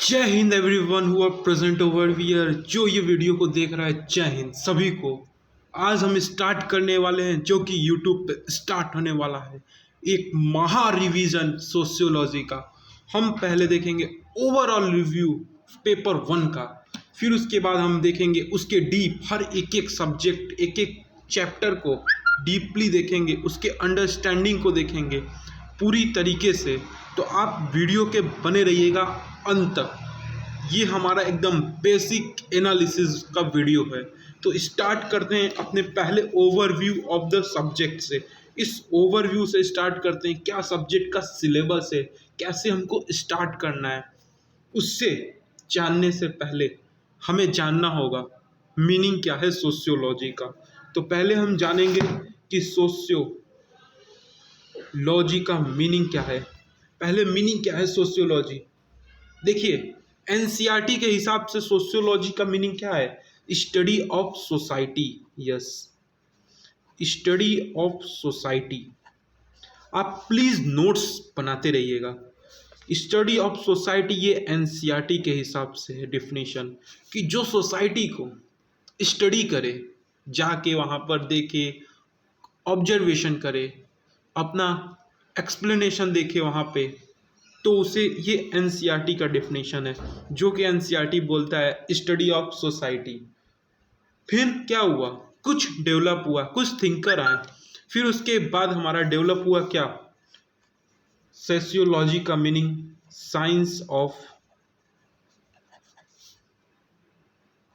जय हिंद everyone who are present over here. जो ये वीडियो को देख रहा है, जय हिंद सभी को। आज हम स्टार्ट करने वाले हैं जो कि यूट्यूब पे स्टार्ट होने वाला है, एक महा रिवीजन सोशियोलॉजी का। हम पहले देखेंगे ओवरऑल रिव्यू पेपर 1 का, फिर उसके बाद हम देखेंगे उसके डीप हर एक सब्जेक्ट एक एक चैप्टर को डीपली देखेंगे, उसके अंडरस्टैंडिंग को देखेंगे पूरी तरीके से। तो आप वीडियो के बने रहिएगा अंत तक। ये हमारा एकदम बेसिक एनालिसिस का वीडियो है। तो स्टार्ट करते हैं अपने पहले ओवरव्यू ऑफ द सब्जेक्ट से। इस ओवरव्यू से स्टार्ट करते हैं, क्या सब्जेक्ट का सिलेबस है, कैसे हमको स्टार्ट करना है। उससे जानने से पहले हमें जानना होगा मीनिंग क्या है सोशियोलॉजी का। तो पहले हम जानेंगे कि सोशियोलॉजी का मीनिंग क्या है। पहले मीनिंग क्या है सोशियोलॉजी। देखिए, एनसीईआरटी के हिसाब से सोशियोलॉजी का मीनिंग क्या है? Study of society. Yes, study of society. आप प्लीज नोट्स बनाते रहिएगा। स्टडी ऑफ सोसाइटी ये एनसीईआरटी के हिसाब से है डिफिनीशन, कि जो सोसाइटी को स्टडी करे, जाके वहाँ पर देखे, ऑब्जर्वेशन करे, अपना एक्सप्लेनेशन देखे वहाँ पे, तो उसे ये एनसीईआरटी का डेफिनेशन है, जो कि एनसीईआरटी बोलता है स्टडी ऑफ सोसाइटी। फिर क्या हुआ? कुछ डेवलप हुआ, कुछ थिंकर आए, फिर उसके बाद हमारा डेवलप हुआ क्या? सोशियोलॉजी का meaning science of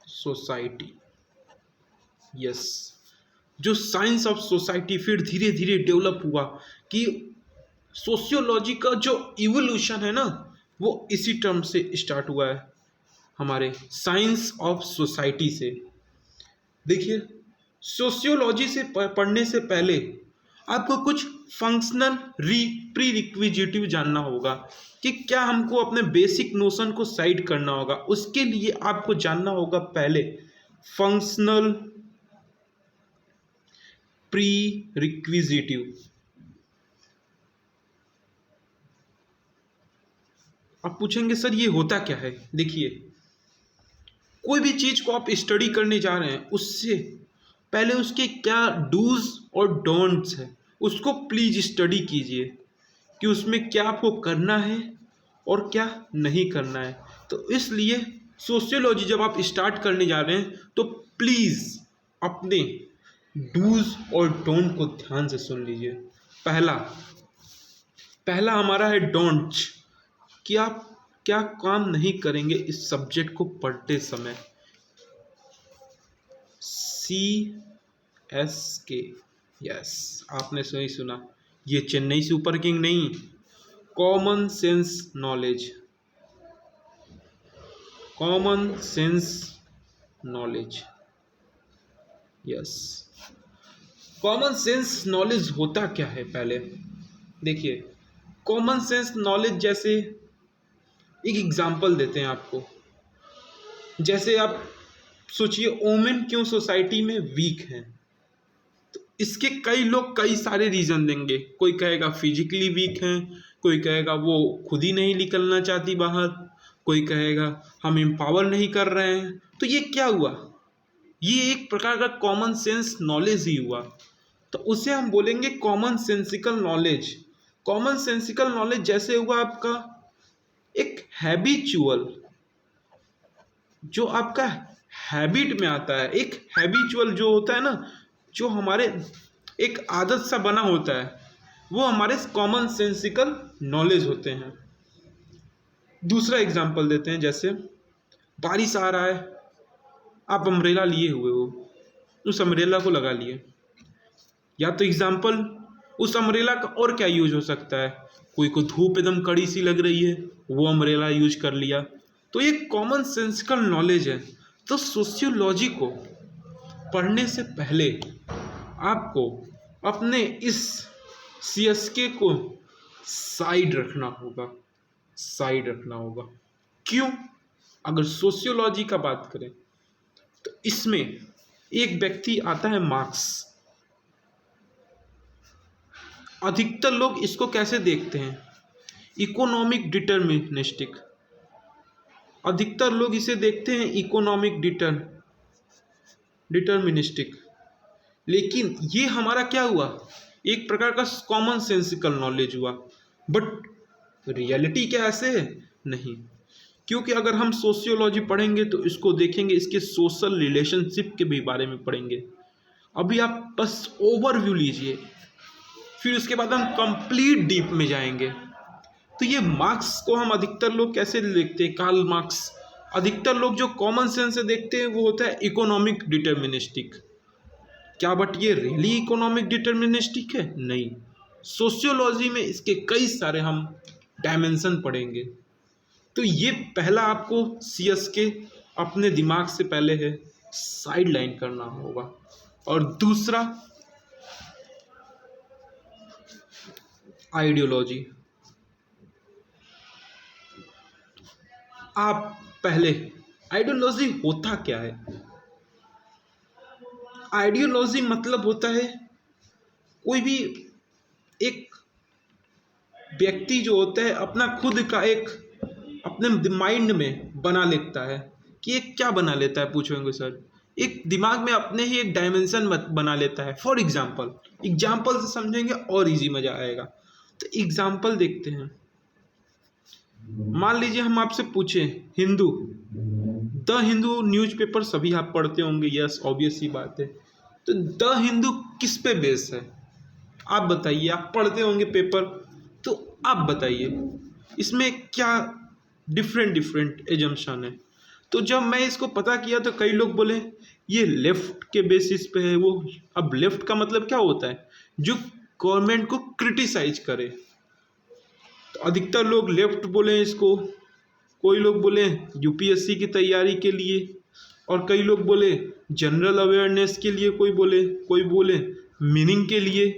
society. Yes, जो साइंस ऑफ सोसाइटी फिर धीरे धीरे डेवलप हुआ कि सोशियोलॉजी का जो इवोल्यूशन है ना, वो इसी टर्म से स्टार्ट हुआ है, हमारे साइंस ऑफ सोसाइटी से। देखिए, सोशियोलॉजी से पढ़ने से पहले आपको कुछ फंक्शनल प्री रिक्विजिटिव जानना होगा कि क्या हमको अपने बेसिक नोशन को साइड करना होगा। उसके लिए आपको जानना होगा पहले फंक्शनल प्री रिक्विजिटिव। आप पूछेंगे सर ये होता क्या है? देखिए, कोई भी चीज को आप स्टडी करने जा रहे हैं, उससे पहले उसके क्या डूज और डोंट्स है, उसको प्लीज स्टडी कीजिए कि उसमें क्या आपको करना है और क्या नहीं करना है। तो इसलिए सोशियोलॉजी जब आप स्टार्ट करने जा रहे हैं तो प्लीज अपने डूज और डोंट को ध्यान से सुन लीजिए। पहला हमारा है डोंट्स, कि आप क्या काम नहीं करेंगे इस सब्जेक्ट को पढ़ते समय। CSK, यस, आपने सही सुना, ये चेन्नई सुपर किंग नहीं, common sense knowledge. Common sense knowledge, yes. Common sense knowledge होता क्या है? पहले देखिए, कॉमन सेंस नॉलेज जैसे एक एग्जांपल देते हैं आपको। जैसे आप सोचिए, वोमेन क्यों सोसाइटी में वीक हैं? तो इसके कई लोग कई सारे रीजन देंगे। कोई कहेगा फिजिकली वीक हैं, कोई कहेगा वो खुद ही नहीं निकलना चाहती बाहर, कोई कहेगा हम एम्पावर नहीं कर रहे हैं। तो ये क्या हुआ? ये एक प्रकार का कॉमन सेंस नॉलेज ही हुआ। तो उसे हम बोलेंगे common sensical knowledge. Common sensical knowledge जैसे हुआ आपका एक हैबिचुअल, जो आपका हैबिट में आता है। एक हैबिचुअल जो होता है ना, जो हमारे एक आदत सा बना होता है, वो हमारे कॉमन सेंसिकल नॉलेज होते हैं। दूसरा एग्जांपल देते हैं, जैसे बारिश आ रहा है, आप अम्ब्रेला लिए हुए हो, उस अम्ब्रेला को लगा लिए। या तो एग्जांपल उस अम्ब्रेला का और क्या यूज हो सकता है? कोई को धूप एकदम कड़ी सी लग रही है, वो अम्ब्रेला यूज कर लिया। तो ये कॉमन सेंसिकल नॉलेज है। तो सोशियोलॉजी को पढ़ने से पहले आपको अपने इस CSK को साइड रखना होगा, साइड रखना होगा। क्यों? अगर सोशियोलॉजी का बात करें तो इसमें एक व्यक्ति आता है मार्क्स। अधिकतर लोग इसको कैसे देखते हैं? Economic deterministic. अधिकतर लोग इसे देखते हैं इकोनॉमिक डिटर्मिनिस्टिक, लेकिन ये हमारा क्या हुआ, एक प्रकार का कॉमन सेंसिकल नॉलेज हुआ। बट रियलिटी क्या ऐसे है? नहीं, क्योंकि अगर हम सोशियोलॉजी पढ़ेंगे तो इसको देखेंगे, इसके सोशल रिलेशनशिप के भी बारे में पढ़ेंगे। अभी आप बस ओवरव्यू लीजिए, फिर उसके बाद हम कंप्लीट डीप में जाएंगे। तो ये मार्क्स को हम अधिकतर लोग कैसे देखते हैं, कार्ल मार्क्स, अधिकतर लोग जो कॉमन सेंस से देखते हैं वो होता है इकोनॉमिक डिटर्मिनिस्टिक। क्या बट ये रियली इकोनॉमिक डिटर्मिनिस्टिक है? नहीं। सोशियोलॉजी में इसके कई सारे हम डायमेंशन पढ़ेंगे। तो ये पहला आपको CS के अपने दिमाग से पहले है साइड लाइन करना होगा। और दूसरा आइडियोलॉजी। आप पहले आइडियोलॉजी होता क्या है? आइडियोलॉजी मतलब होता है कोई भी एक व्यक्ति जो होता है अपना खुद का एक अपने माइंड में बना लेता है कि एक क्या बना लेता है, पूछेंगे सर, एक दिमाग में अपने ही एक डायमेंशन बना लेता है। फॉर एग्जाम्पल से समझेंगे और इजी मजा आएगा। तो एग्जाम्पल देखते हैं। मान लीजिए हम आपसे पूछें हिंदू, द हिंदू न्यूज़पेपर सभी आप पढ़ते होंगे, यस ऑब्वियस सी बात है। तो द हिंदू किस पे बेस है? आप बताइए, आप पढ़ते होंगे पेपर, तो आप बताइए इसमें क्या डिफरेंट एजम्पशन है। तो जब मैं इसको पता किया तो कई लोग बोले ये लेफ्ट के बेसिस पे है। वो अब लेफ्ट का मतलब क्या होता है? जो गवर्नमेंट को क्रिटिसाइज करे। तो अधिकतर लोग लेफ्ट बोले इसको, कोई लोग बोले UPSC की तैयारी के लिए, और कई लोग बोले जनरल अवेयरनेस के लिए, कोई बोले मीनिंग के लिए।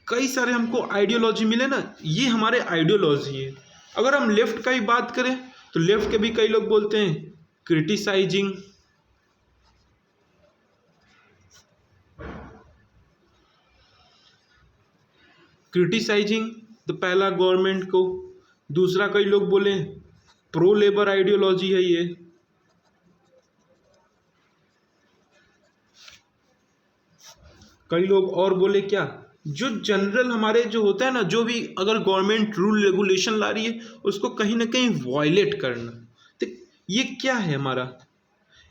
कई सारे हमको आइडियोलॉजी मिले ना, ये हमारे आइडियोलॉजी है। अगर हम लेफ्ट का ही बात करें तो लेफ्ट के भी कई लोग बोलते हैं क्रिटिसाइजिंग, द पहला गवर्नमेंट को। दूसरा कई लोग बोले प्रो लेबर आइडियोलॉजी है ये। कई लोग और बोले क्या, जो जनरल हमारे जो होता है ना, जो भी अगर गवर्नमेंट रूल रेगुलेशन ला रही है उसको कहीं ना कहीं वायलेट करना। तो ये क्या है हमारा,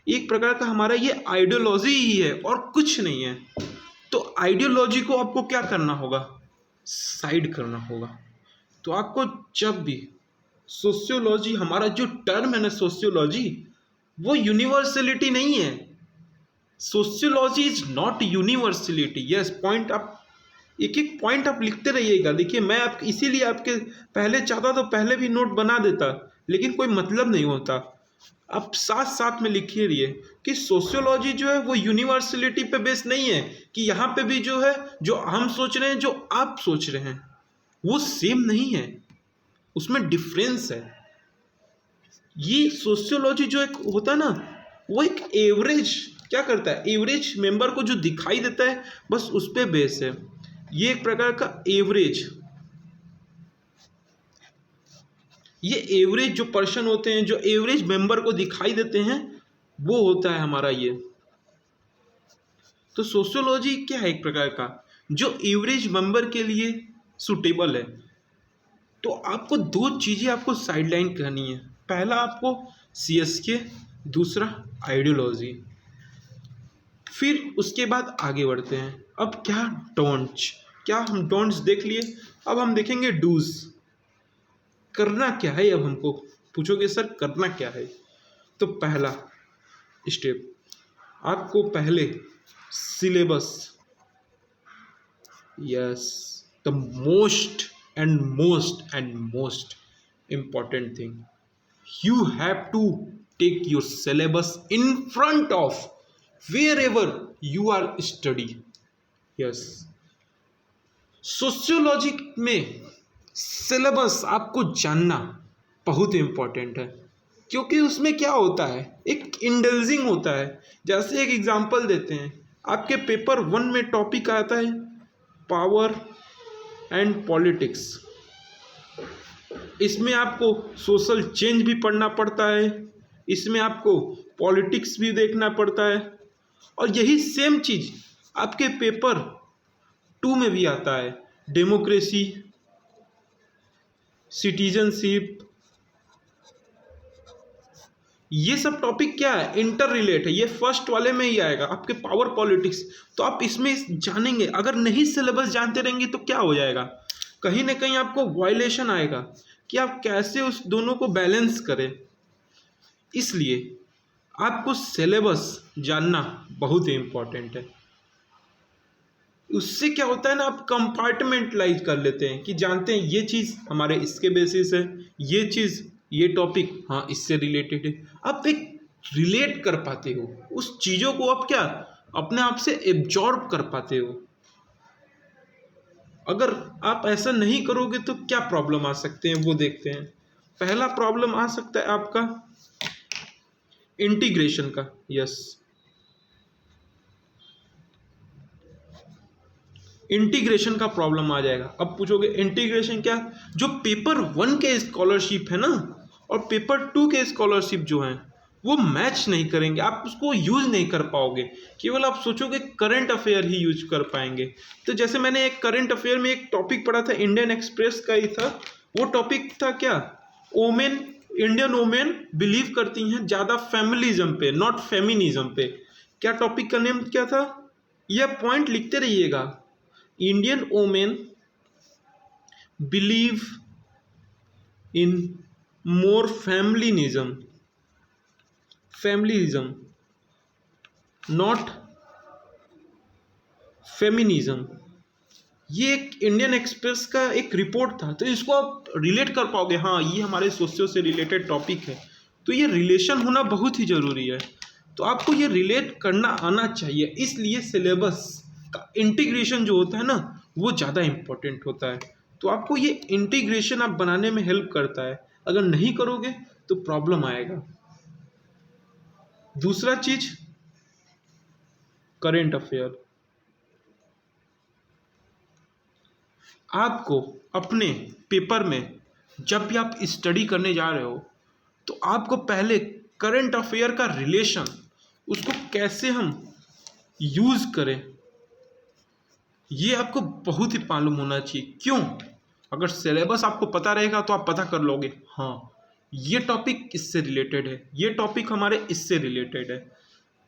एक प्रकार का हमारा ये आइडियोलॉजी ही है और कुछ नहीं है। तो आइडियोलॉजी को आपको क्या करना होगा, साइड करना होगा। तो आपको जब भी सोशियोलॉजी, हमारा जो टर्म है ना सोशियोलॉजी, वो यूनिवर्सलिटी नहीं है। Sociology is not universality. Yes, point आप एक पॉइंट आप लिखते रहिएगा। देखिए मैं आप इसीलिए आपके पहले चाहता तो पहले भी नोट बना देता, लेकिन कोई मतलब नहीं होता। आप साथ साथ में लिखिए रहिए कि सोशियोलॉजी जो है वो यूनिवर्सलिटी पे बेस नहीं है, कि यहाँ पे भी जो है जो हम सोच रहे हैं जो आप सोच रहे हैं वो सेम नहीं है, उसमें डिफरेंस है। ये सोशियोलॉजी जो एक होता है ना, वो एक एवरेज क्या करता है, एवरेज मेंबर को जो दिखाई देता है बस उस पे बेस है। ये एक प्रकार का एवरेज, ये एवरेज जो पर्सन होते हैं, जो एवरेज मेंबर को दिखाई देते हैं, वो होता है हमारा ये। तो सोशियोलॉजी क्या है, एक प्रकार का जो एवरेज मेंबर के लिए सुटेबल है। तो आपको दो चीज़ें आपको साइडलाइन करनी है। पहला आपको CSK, दूसरा आइडियोलॉजी। फिर उसके बाद आगे बढ़ते हैं। अब क्या डोंट्स, क्या हम डोंट्स देख लिए, अब हम देखेंगे डूज। करना क्या है, अब हमको पूछोगे सर करना क्या है, तो पहला स्टेप आपको पहले syllabus, yes the most important thing, you have to take your syllabus in front of wherever you are study. yes, sociology में सिलेबस आपको जानना बहुत इम्पोर्टेंट है, क्योंकि उसमें क्या होता है, एक इंडल्जिंग होता है। जैसे एक एग्जांपल देते हैं, आपके पेपर 1 में टॉपिक आता है पावर एंड पॉलिटिक्स। इसमें आपको सोशल चेंज भी पढ़ना पड़ता है, इसमें आपको पॉलिटिक्स भी देखना पड़ता है, और यही सेम चीज़ आपके पेपर 2 में भी आता है। डेमोक्रेसी, सिटीजनशिप, ये सब टॉपिक क्या है, इंटर रिलेट है। ये फर्स्ट वाले में ही आएगा आपके पावर पॉलिटिक्स। तो आप इसमें जानेंगे, अगर नहीं सिलेबस जानते रहेंगे तो क्या हो जाएगा, कहीं ना कहीं आपको वायलेशन आएगा कि आप कैसे उस दोनों को बैलेंस करें। इसलिए आपको सिलेबस जानना बहुत ही इम्पोर्टेंट है। उससे क्या होता है ना, आप कंपार्टमेंटलाइज कर लेते हैं कि जानते हैं ये चीज़ हमारे इसके बेसिस है, ये चीज़, ये टॉपिक हाँ इससे रिलेटेड है। आप एक रिलेट कर पाते हो उस चीज़ों को, आप क्या अपने आप से एब्जॉर्ब कर पाते हो। अगर आप ऐसा नहीं करोगे तो क्या प्रॉब्लम आ सकते हैं वो देखते हैं। पहला प्रॉब्लम आ सकता है आपका इंटीग्रेशन का। यस, इंटीग्रेशन का प्रॉब्लम आ जाएगा। अब पूछोगे इंटीग्रेशन क्या, जो पेपर 1 के स्कॉलरशिप है ना और पेपर 2 के स्कॉलरशिप जो हैं वो मैच नहीं करेंगे, आप उसको यूज नहीं कर पाओगे। केवल आप सोचोगे करंट अफेयर ही यूज कर पाएंगे। तो जैसे मैंने एक करंट अफेयर में एक टॉपिक पढ़ा था, इंडियन एक्सप्रेस का ही था, वो टॉपिक था क्या, ओमेन, इंडियन वोमेन बिलीव करती हैं ज़्यादा फैमिलिज्म पे, नॉट फेमिनिज्म पे। क्या टॉपिक का नेम क्या था, यह पॉइंट लिखते रहिएगा। Indian women believe in more feminism, not feminism। ये एक इंडियन एक्सप्रेस का एक रिपोर्ट था। तो इसको आप रिलेट कर पाओगे, हाँ ये हमारे सोशियो से रिलेटेड टॉपिक है। तो ये रिलेशन होना बहुत ही ज़रूरी है। तो आपको ये रिलेट करना आना चाहिए। इसलिए सिलेबस का इंटीग्रेशन जो होता है ना वो ज़्यादा इम्पोर्टेंट होता है। तो आपको ये इंटीग्रेशन आप बनाने में हेल्प करता है। अगर नहीं करोगे तो प्रॉब्लम आएगा। दूसरा चीज करेंट अफेयर। आपको अपने पेपर में जब भी आप स्टडी करने जा रहे हो तो आपको पहले करंट अफेयर का रिलेशन, उसको कैसे हम यूज करें, ये आपको बहुत ही मालूम होना चाहिए। क्यों, अगर सिलेबस आपको पता रहेगा तो आप पता कर लोगे, हाँ ये टॉपिक इससे रिलेटेड है, ये टॉपिक हमारे इससे रिलेटेड है।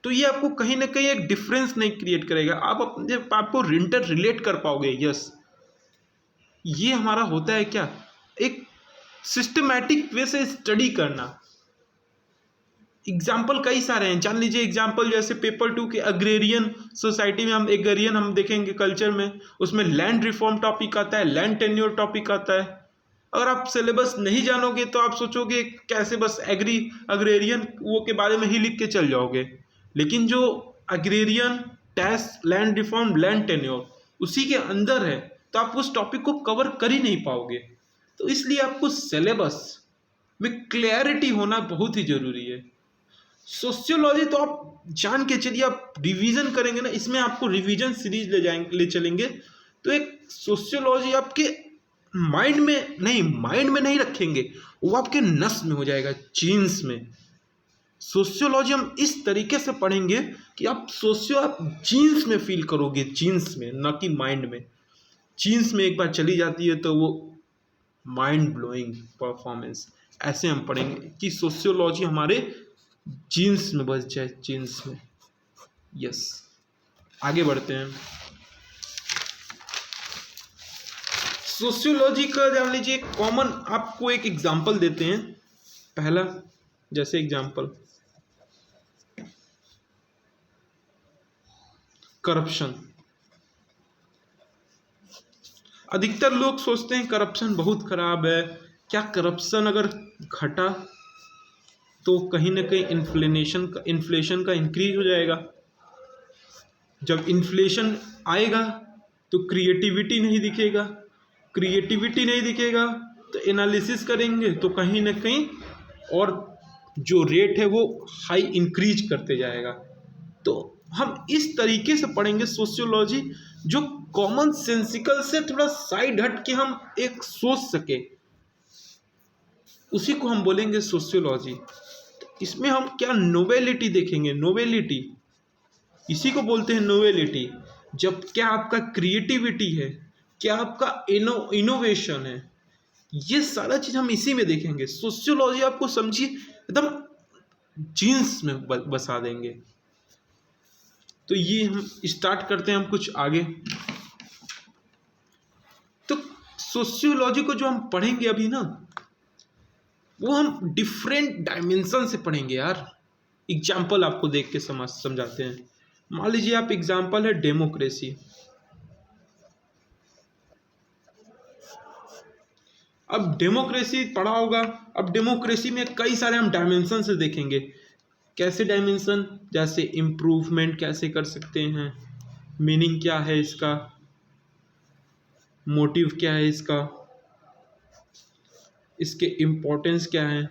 तो ये आपको कहीं ना कहीं एक डिफरेंस नहीं क्रिएट करेगा, आप अपने आपको इंटर रिलेट कर पाओगे। यस, ये हमारा होता है क्या, एक सिस्टमैटिक वे से स्टडी करना। एग्जाम्पल कई सारे हैं, जान लीजिए एग्जाम्पल जैसे पेपर 2 के अग्रेरियन सोसाइटी में, हम एग्रेरियन हम देखेंगे कल्चर में, उसमें लैंड रिफॉर्म टॉपिक आता है, लैंड टेन्योर टॉपिक आता है। अगर आप सिलेबस नहीं जानोगे तो आप सोचोगे कैसे बस अग्रेरियन वो के बारे में ही लिख के चल जाओगे, लेकिन जो agrarian tax, land reform, land tenure उसी के अंदर है, तो आप उस टॉपिक को कवर कर ही नहीं पाओगे। तो इसलिए आपको सिलेबस में क्लैरिटी होना बहुत ही जरूरी है। सोशियोलॉजी तो आप जान के चलिए, आप रिवीजन करेंगे ना, इसमें आपको रिवीजन सीरीज ले चलेंगे तो एक सोशियोलॉजी आपके माइंड में नहीं रखेंगे, वो आपके नस में हो जाएगा, जीन्स में। सोशियोलॉजी हम इस तरीके से पढ़ेंगे कि आप आप जीन्स में फील करोगे, जीन्स में, ना कि माइंड में। जीन्स में एक बार चली जाती है तो वो माइंड ब्लोइंग परफॉर्मेंस। ऐसे हम पढ़ेंगे कि सोशियोलॉजी हमारे जीन्स में बस जाए, जीन्स में। यस, आगे बढ़ते हैं। सोशियोलॉजी का जान लीजिए कॉमन, आपको एक एग्जांपल देते हैं। पहला जैसे एग्जांपल करप्शन। अधिकतर लोग सोचते हैं करप्शन बहुत खराब है। क्या करप्शन अगर घटा तो कहीं ना कहीं इन्फ्लेशन का इंक्रीज हो जाएगा। जब इन्फ्लेशन आएगा तो क्रिएटिविटी नहीं दिखेगा तो एनालिसिस करेंगे तो कहीं ना कहीं और जो रेट है वो हाई इंक्रीज करते जाएगा। तो हम इस तरीके से पढ़ेंगे सोशियोलॉजी, जो कॉमन सेंसिकल से थोड़ा साइड हट के हम एक सोच सके। उसी को हम बोलेंगे सोशियोलॉजी। इसमें हम क्या नोवेलिटी देखेंगे, नोवेलिटी, इसी को बोलते हैं नोवेलिटी। जब क्या आपका क्रिएटिविटी है, क्या आपका इनोवेशन है, ये सारा चीज हम इसी में देखेंगे। सोशियोलॉजी आपको समझिए एकदम जीन्स में बसा देंगे। तो ये हम स्टार्ट करते हैं हम कुछ आगे। तो सोशियोलॉजी को जो हम पढ़ेंगे अभी ना, वो हम डिफरेंट डायमेंशन से पढ़ेंगे यार। एग्जाम्पल आपको देख के समझाते हैं। मान लीजिए आप, एग्जाम्पल है डेमोक्रेसी। अब डेमोक्रेसी पढ़ा होगा, अब डेमोक्रेसी में कई सारे हम डायमेंशन से देखेंगे। कैसे डायमेंशन, जैसे इम्प्रूवमेंट कैसे कर सकते हैं, मीनिंग क्या है इसका, मोटिव क्या है इसका, इसके इम्पोर्टेंस क्या है,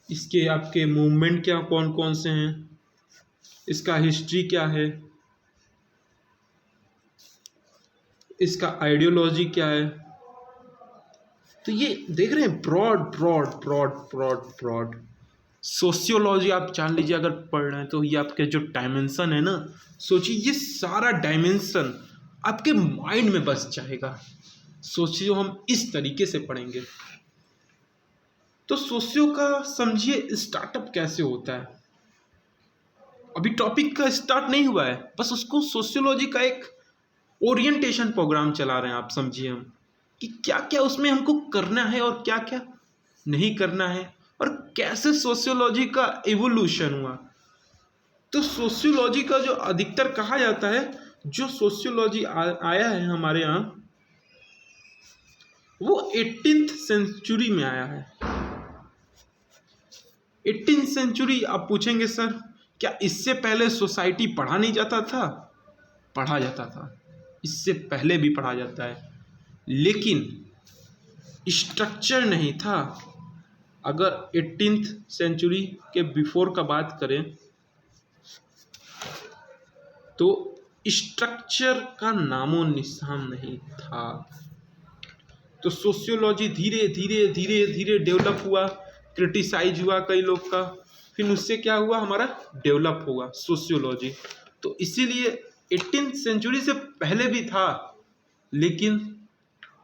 इसके आपके मूवमेंट क्या कौन कौन से हैं, इसका हिस्ट्री क्या है, इसका आइडियोलॉजी क्या है। तो ये देख रहे हैं, broad broad broad broad broad sociology आप जान लीजिए अगर पढ़ रहे हैं तो। ये आपके जो डायमेंशन है ना, सोचिए ये सारा डायमेंशन आपके माइंड में बस जाएगा। सोचिए हम इस तरीके से पढ़ेंगे। तो सोशियो का समझिए स्टार्टअप कैसे होता है। अभी टॉपिक का स्टार्ट नहीं हुआ है, बस उसको सोशियोलॉजी का एक ओरिएंटेशन प्रोग्राम चला रहे हैं आप, समझिए हम कि क्या क्या उसमें हमको करना है और क्या क्या नहीं करना है, और कैसे सोशियोलॉजी का एवोल्यूशन हुआ। तो सोशियोलॉजी का जो अधिकतर कहा जाता है, जो सोशियोलॉजी आया है हमारे यहाँ, वो 18th सेंचुरी में आया है। 18th century. आप पूछेंगे सर क्या इससे पहले सोसाइटी पढ़ा नहीं जाता था? पढ़ा जाता था, इससे पहले भी पढ़ा जाता है, लेकिन स्ट्रक्चर नहीं था। अगर 18th सेंचुरी के बिफोर का बात करें तो स्ट्रक्चर का नामो निशान नहीं था। तो सोशियोलॉजी धीरे धीरे धीरे धीरे डेवलप हुआ, क्रिटिसाइज हुआ कई लोग का, फिर उससे क्या हुआ, हमारा डेवलप हुआ सोशियोलॉजी। तो इसीलिए 18th सेंचुरी से पहले भी था, लेकिन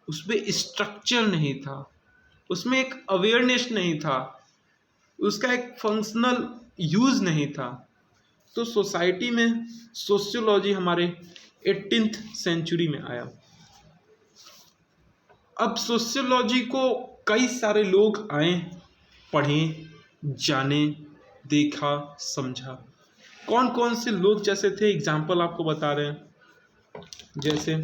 उसमें स्ट्रक्चर नहीं था, उसमें एक अवेयरनेस नहीं था, उसका एक फंक्शनल यूज नहीं था। तो सोसाइटी में सोशियोलॉजी हमारे 18th सेंचुरी में आया। अब सोशियोलॉजी को कई सारे लोग आए, पढ़े, जाने, देखा, समझा। कौन कौन से लोग जैसे थे, एग्जाम्पल आपको बता रहे हैं। जैसे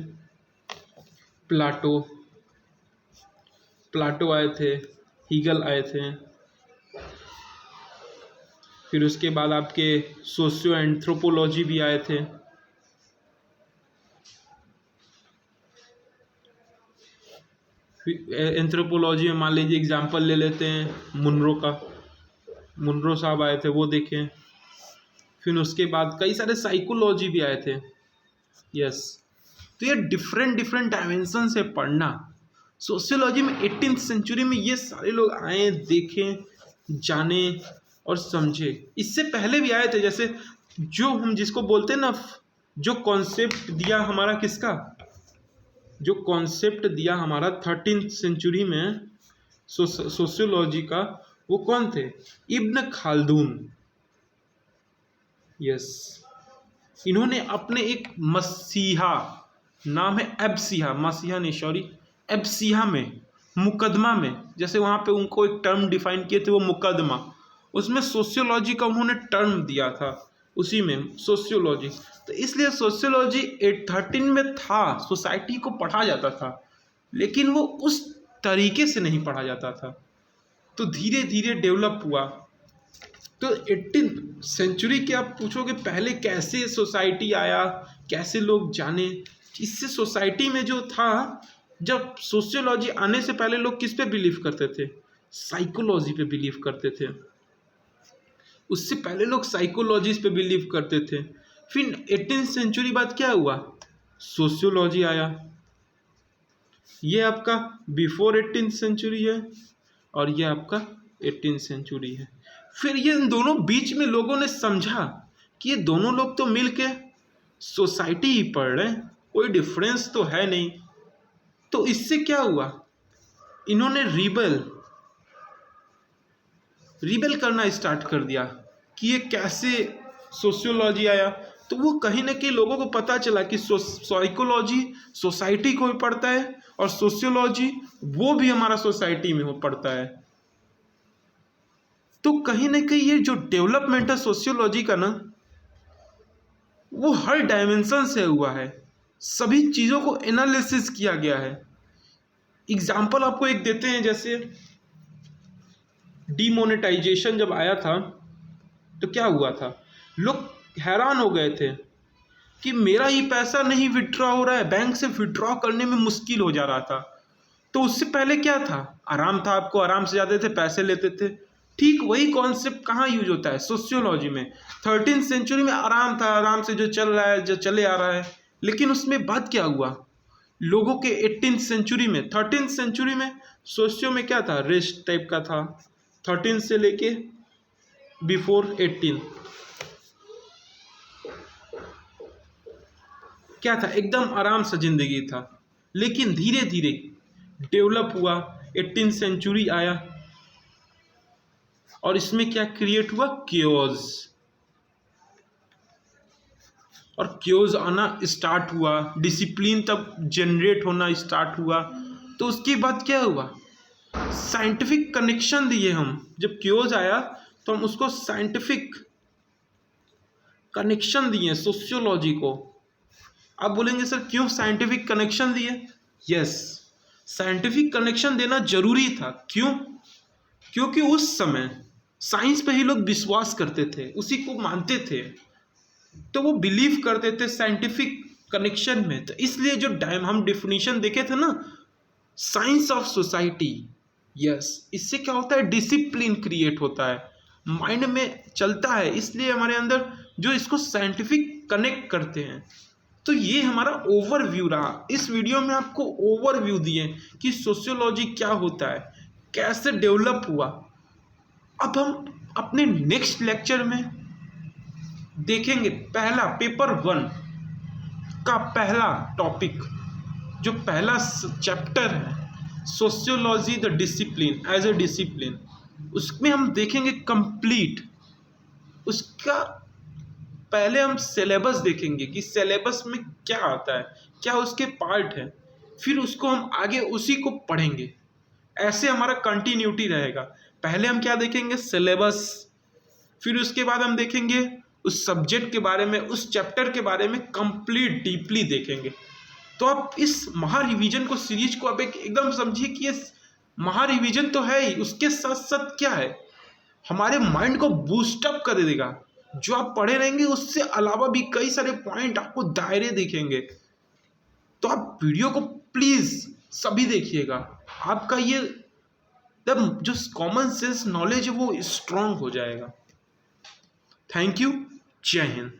प्लाटो आए थे, हीगल आए थे, फिर उसके बाद आपके सोशियो एंथ्रोपोलॉजी भी आए थे। एंथ्रोपोलॉजी में मान लीजिए एग्जाम्पल ले लेते हैं मुनरो का, मुनरो साहब आए थे, वो देखें। फिर उसके बाद कई सारे साइकोलॉजी भी आए थे। यस, तो ये डिफरेंट डिफरेंट डायमेंशन से पढ़ना। सोशियोलॉजी में 18th सेंचुरी में ये सारे लोग आए, देखें, जाने और समझे। इससे पहले भी आए थे, जैसे जो हम जिसको बोलते हैं ना, जो कॉन्सेप्ट दिया हमारा किसका, जो कॉन्सेप्ट दिया हमारा 13th सेंचुरी में सोशियोलॉजी का, वो कौन थे, इब्न खालदून। यस, इन्होंने अपने एक मसीहा, नाम है एब्सिहा, मसीहा नहीं सॉरी, एब्सिहा में, मुकदमा में, जैसे वहाँ पे उनको एक टर्म डिफाइन किए थे, वो मुकदमा, उसमें सोशियोलॉजी का उन्होंने टर्म दिया था, उसी में सोशियोलॉजी। तो इसलिए सोशियोलॉजी 13 में था, सोसाइटी को पढ़ा जाता था, लेकिन वो उस तरीके से नहीं पढ़ा जाता था। तो धीरे धीरे डेवलप हुआ। तो 18th सेंचुरी के आप पूछोगे पहले कैसे सोसाइटी आया, कैसे लोग जाने, इससे सोसाइटी में जो था, जब सोशियोलॉजी आने से पहले लोग किस पे बिलीव करते थे, साइकोलॉजी पे बिलीव करते थे। उससे पहले लोग साइकोलॉजी पे बिलीव करते थे। फिर 18th सेंचुरी बाद क्या हुआ, सोशियोलॉजी आया। ये आपका बिफोर 18th सेंचुरी है और ये आपका 18th सेंचुरी है। फिर ये इन दोनों बीच में लोगों ने समझा कि ये दोनों लोग तो मिल के सोसाइटी ही पढ़ रहे हैं, कोई डिफरेंस तो है नहीं। तो इससे क्या हुआ, इन्होंने रिबेल करना स्टार्ट कर दिया कि ये कैसे सोशियोलॉजी आया। तो वो कहीं ना कहीं लोगों को पता चला कि साइकोलॉजी सोसाइटी को भी पढ़ता है और सोशियोलॉजी वो भी हमारा सोसाइटी में हो पढ़ता है। तो कहीं ना कहीं ये जो डेवलपमेंट है सोशियोलॉजी का ना, वो हर डायमेंशन से हुआ है, सभी चीज़ों को एनालिसिस किया गया है। एग्जाम्पल आपको एक देते हैं, जैसे डीमोनेटाइजेशन जब आया था तो क्या हुआ था, लोग हैरान हो गए थे कि मेरा ही पैसा नहीं विड्रॉ हो रहा है, बैंक से विड्रॉ करने में मुश्किल हो जा रहा था। तो उससे पहले क्या था, आराम था, आपको आराम से जाते थे, पैसे लेते थे। ठीक वही कॉन्सेप्ट कहाँ यूज होता है, सोशियोलॉजी में। 13th सेंचुरी में आराम था, आराम से जो चल रहा है, जो चले आ रहा है। लेकिन उसमें बात क्या हुआ, लोगों के 18th सेंचुरी में, 13th सेंचुरी में सोशियो में क्या था, रेस्ट टाइप का था। 13 से लेके बिफोर 18 क्या था, एकदम आराम से जिंदगी था। लेकिन धीरे धीरे डेवलप हुआ, 18th सेंचुरी आया और इसमें क्या क्रिएट हुआ, क्योज। और क्योज आना स्टार्ट हुआ, डिसिप्लिन तब जनरेट होना स्टार्ट हुआ। तो उसके बाद क्या हुआ, साइंटिफिक कनेक्शन दिए हम। जब क्योज आया तो हम उसको साइंटिफिक कनेक्शन दिए सोशियोलॉजी को। आप बोलेंगे सर क्यों साइंटिफिक कनेक्शन दिए? यस, साइंटिफिक कनेक्शन देना जरूरी था। क्यों? क्योंकि उस समय साइंस पे ही लोग विश्वास करते थे, उसी को मानते थे, तो वो बिलीव करते थे साइंटिफिक कनेक्शन में। तो इसलिए जो हम डिफिनीशन देखे थे ना, साइंस ऑफ सोसाइटी, यस, इससे क्या होता है, डिसिप्लिन क्रिएट होता है, माइंड में चलता है। इसलिए हमारे अंदर जो इसको साइंटिफिक कनेक्ट करते हैं। तो ये हमारा ओवरव्यू रहा। इस वीडियो में आपको ओवरव्यू दिए कि सोशियोलॉजी क्या होता है, कैसे डेवलप हुआ। अब हम अपने नेक्स्ट लेक्चर में देखेंगे पहला पेपर 1 का पहला टॉपिक, जो पहला चैप्टर है, sociology the discipline as a discipline. उसमें हम देखेंगे कंप्लीट उसका। पहले हम सिलेबस देखेंगे कि सिलेबस में क्या आता है, क्या उसके पार्ट है, फिर उसको हम आगे उसी को पढ़ेंगे। ऐसे हमारा कंटिन्यूटी रहेगा। पहले हम क्या देखेंगे, सिलेबस, फिर उसके बाद हम देखेंगे उस सब्जेक्ट के बारे में, उस चैप्टर के बारे में कंप्लीट डीपली देखेंगे। तो आप इस महा रिवीजन को, सीरीज को आप एकदम समझिए कि ये महा रिवीजन तो है ही, उसके साथ साथ क्या है, हमारे माइंड को बूस्टअप कर देगा। जो आप पढ़े रहेंगे उससे अलावा भी कई सारे पॉइंट आपको दायरे दिखेंगे। तो आप वीडियो को प्लीज सभी देखिएगा, आपका ये जो कॉमन सेंस नॉलेज है वो स्ट्रांग हो जाएगा। थैंक यू, जय हिंद।